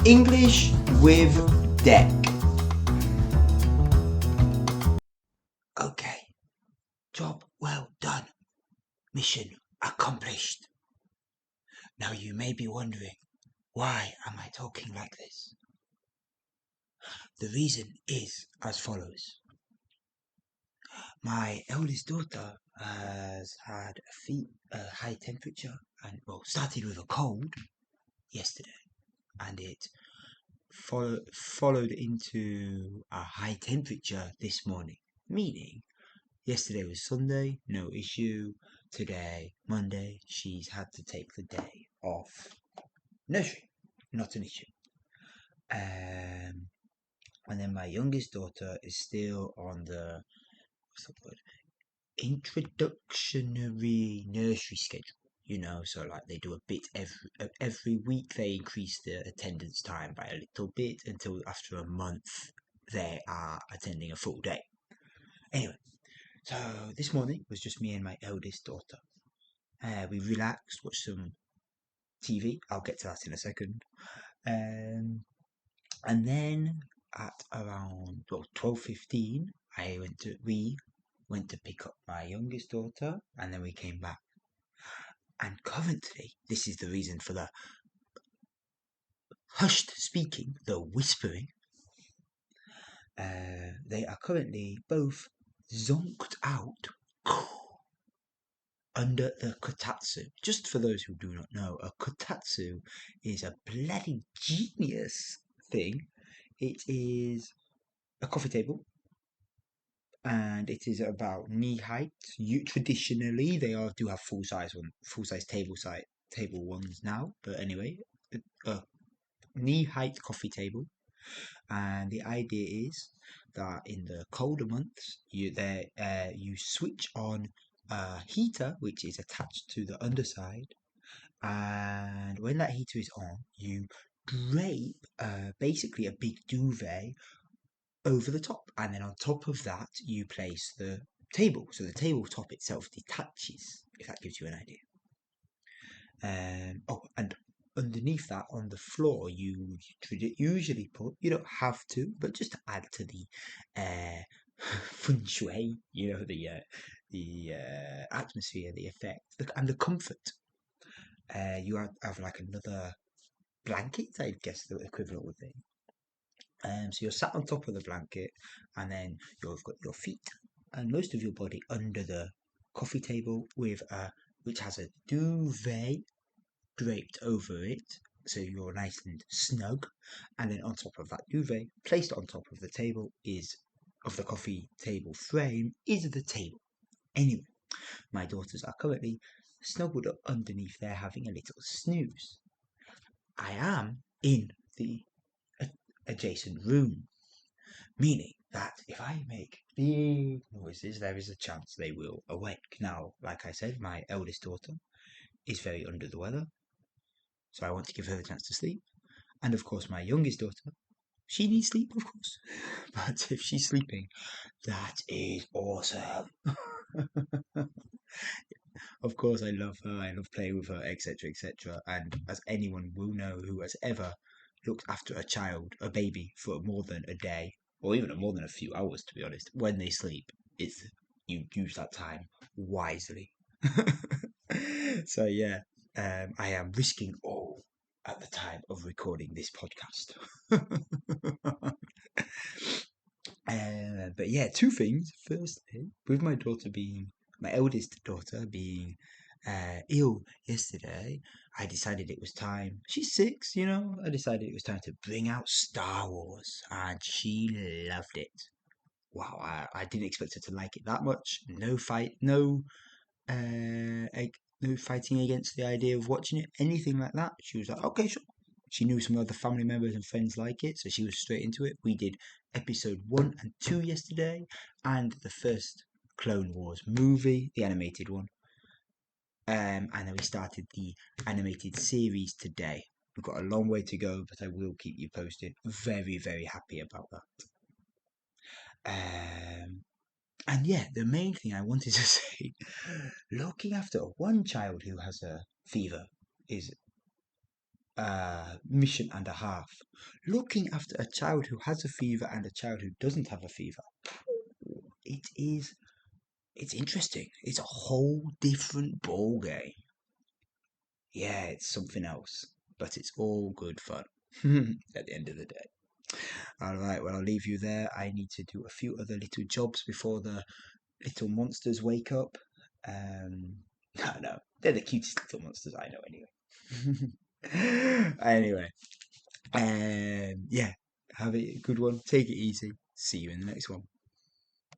English with Deck. Okay, job well done. Mission accomplished. Now you may be wondering, why am I talking like this? The reason is as follows. My eldest daughter has had a high temperature and started with a cold yesterday, and it followed into a high temperature this morning, meaning yesterday was Sunday, no issue. Today, Monday, she's had to take the day off nursery, not an issue. And then my youngest daughter is still on the, what's the word, introductionary nursery schedule. So like they do a bit every week. They increase the attendance time by a little bit until after a month they are attending a full day. Anyway, so this morning was just me and my eldest daughter. We relaxed, watched some TV. I'll get to that in a second. And then at around 12:15, we went to pick up my youngest daughter, and then we came back. And currently, this is the reason for the hushed speaking, the whispering. They are currently both zonked out under the kotatsu. Just for those who do not know, a kotatsu is a bloody genius thing. It is a coffee table, and it is about knee height. Traditionally they do have full size table ones now, but anyway, a knee height coffee table. And the idea is that in the colder months, you switch on a heater which is attached to the underside, and when that heater is on, you drape basically a big duvet over the top, and then on top of that you place the table, so the tabletop itself detaches, if that gives you an idea. And underneath that, on the floor, you usually put, you don't have to, but just to add to the feng shui, the atmosphere, the effect, and the comfort. You have like another blanket, I guess the equivalent would be. So you're sat on top of the blanket, and then you've got your feet and most of your body under the coffee table which has a duvet draped over it, so you're nice and snug. And then on top of that duvet, placed on top of the table of the coffee table frame, is the table. Anyway, my daughters are currently snuggled up underneath there having a little snooze. I am in the adjacent room, meaning that if I make big noises, there is a chance they will awake. Now, like I said, my eldest daughter is very under the weather, so I want to give her the chance to sleep. And of course, my youngest daughter, she needs sleep, of course. But if she's sleeping, that is awesome. Of course, I love her, I love playing with her, etc., etc. And as anyone will know who has ever looked after a baby, for more than a day, or even more than a few hours, to be honest, when they sleep, you use that time wisely. So yeah, I am risking all at the time of recording this podcast. But yeah, two things. Firstly, with my eldest daughter being ill yesterday, I decided it was time. She's 6, I decided it was time to bring out Star Wars, and she loved it. Wow, I didn't expect her to like it that much. No fighting against the idea of watching it, anything like that. She was like, okay, sure. She knew some other family members and friends like it, so she was straight into it. We did episode 1 and 2 yesterday, and the first Clone Wars movie, the animated one. And then we started the animated series today. We've got a long way to go, but I will keep you posted. Very, very happy about that. And yeah, the main thing I wanted to say, looking after one child who has a fever is mission and a half. Looking after a child who has a fever and a child who doesn't have a fever. It is. It's interesting. It's a whole different ball game. Yeah, it's something else, but it's all good fun at the end of the day. All right, well, I'll leave you there. I need to do a few other little jobs before the little monsters wake up. Um, no, they're the cutest little monsters I know anyway. Anyway, yeah, have a good one. Take it easy. See you in the next one.